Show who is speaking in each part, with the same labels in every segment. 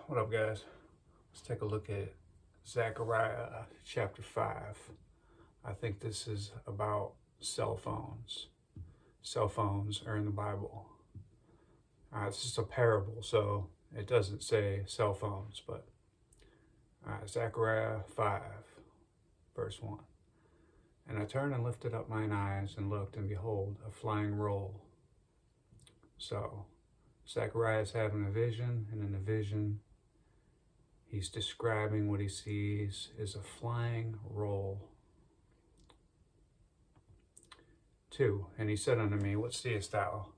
Speaker 1: What up, guys? Let's take a look at Zechariah chapter 5. I think this is about cell phones. Cell phones are in the Bible. This is a parable, so it doesn't say cell phones, but Zechariah 5, verse 1. And I turned and lifted up mine eyes and looked, and behold, a flying roll. So, Zechariah is having a vision, and in the vision, he's describing what he sees is a flying roll. 2. And he said unto me, What seest thou?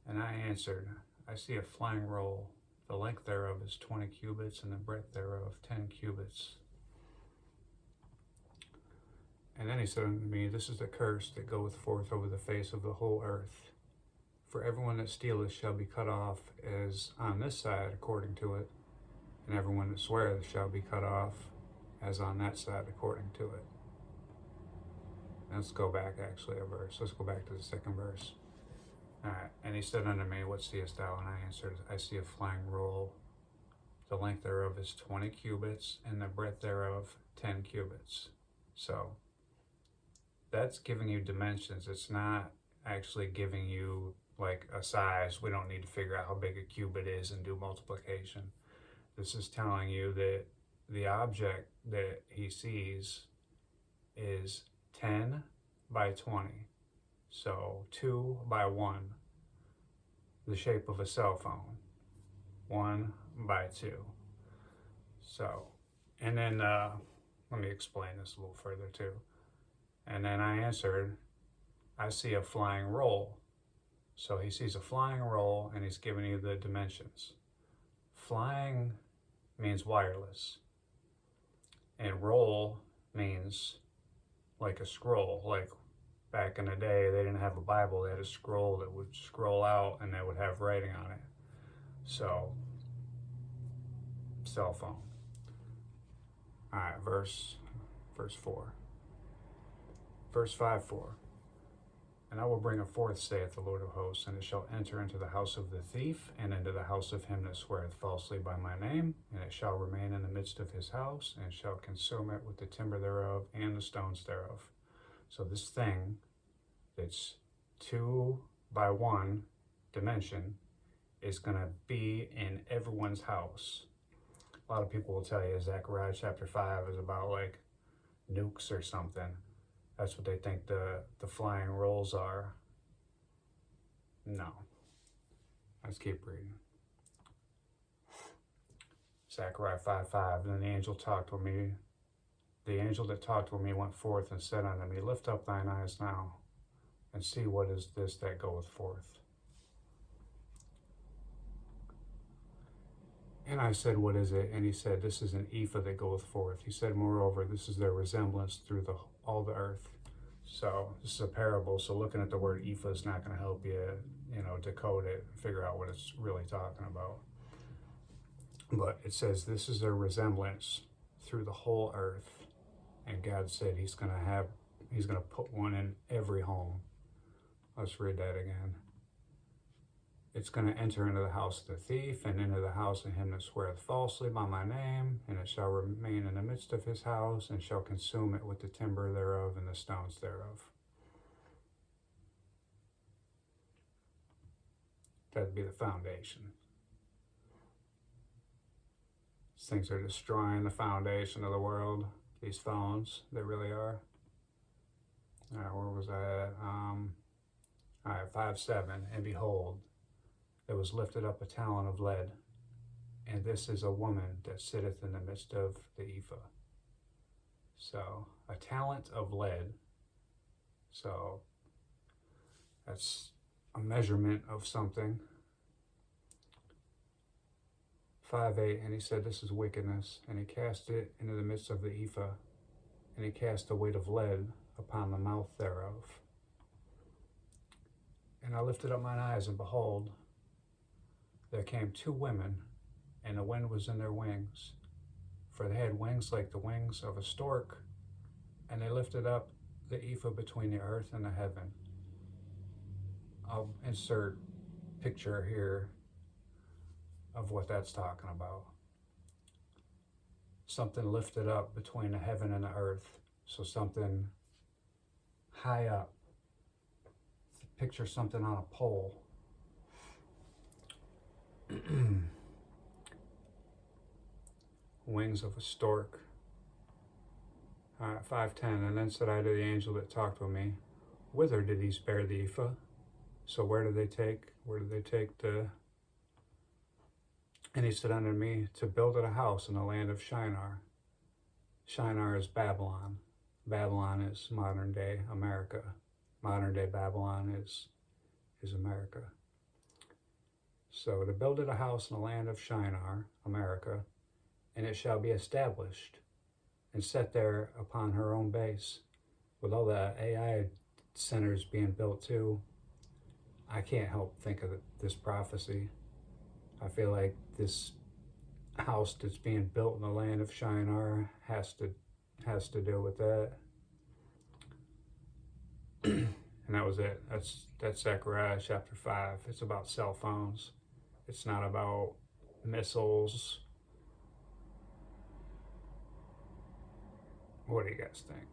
Speaker 1: And I answered, I see a flying roll. The length thereof is 20 cubits, and the breadth thereof 10 cubits. And then he said unto me, This is the curse that goeth forth over the face of the whole earth. For everyone that stealeth shall be cut off as on this side according to it, and everyone that sweareth shall be cut off as on that side according to it. Let's go back actually a verse. Let's go back to the second verse. Alright, and he said unto me, What seest thou? And I answered, I see a flying roll. The length thereof is 20 cubits, and the breadth thereof 10 cubits. So, that's giving you dimensions. It's not actually giving you like a size. We don't need to figure out how big a cubit is and do multiplication. This is telling you that the object that he sees is 10 by 20. So 2 by 1, the shape of a cell phone. 1 by 2. So, and then let me explain this a little further too. And then I answered, I see a flying roll. So he sees a flying roll, and he's giving you the dimensions. Flying means wireless, and roll means like a scroll. Like back in the day, they didn't have a Bible, they had a scroll that would scroll out and they would have writing on it. So, cell phone. All right, verse 4. Verse 5:4. And I will bring a forth, saith the Lord of hosts, and it shall enter into the house of the thief, and into the house of him that sweareth falsely by my name, and it shall remain in the midst of his house, and shall consume it with the timber thereof and the stones thereof. So this thing that's 2 by 1 dimension is going to be in everyone's house. A lot of people will tell you Zechariah chapter 5 is about like nukes or something. That's what they think the flying rolls are. No. Let's keep reading. Zechariah 5:5. Then the angel talked with me. The angel that talked with me went forth and said unto me, Lift up thine eyes now, and see what is this that goeth forth. And I said, What is it? And he said, This is an ephah that goeth forth. He said, Moreover, this is their resemblance through all the earth. So this is a parable. So looking at the word ephah is not going to help you, decode it, figure out what it's really talking about. But it says this is their resemblance through the whole earth. And God said he's going to put one in every home. Let's read that again. It's going to enter into the house of the thief, and into the house of him that sweareth falsely by my name, and it shall remain in the midst of his house, and shall consume it with the timber thereof and the stones thereof. That'd be the foundation. These things are destroying the foundation of the world. These phones, they really are. All right, where was I at? All right, 5:7. And behold, there was lifted up a talent of lead, and this is a woman that sitteth in the midst of the ephah. So, a talent of lead. So, that's a measurement of something. 5:8. And he said, This is wickedness. And he cast it into the midst of the ephah, and he cast a weight of lead upon the mouth thereof. And I lifted up mine eyes, and behold, there came 2 women, and the wind was in their wings. For they had wings like the wings of a stork, and they lifted up the ephah between the earth and the heaven. I'll insert picture here of what that's talking about. something lifted up between the heaven and the earth. So something high up. Picture something on a pole. Wings of a stork. 5:10. And then said I to the angel that talked with me, whither did he spare the ephah? So where did they take the... And he said unto me, to build it a house in the land of Shinar. Shinar is Babylon. Babylon is modern day America. Modern day Babylon is America. So to build it a house in the land of Shinar, America, and it shall be established and set there upon her own base. With all the AI centers being built too, I can't help think of this prophecy. I feel like this house that's being built in the land of Shinar has to do with that. And that was it. That's Zechariah chapter 5. It's about cell phones. It's not about missiles. What do you guys think?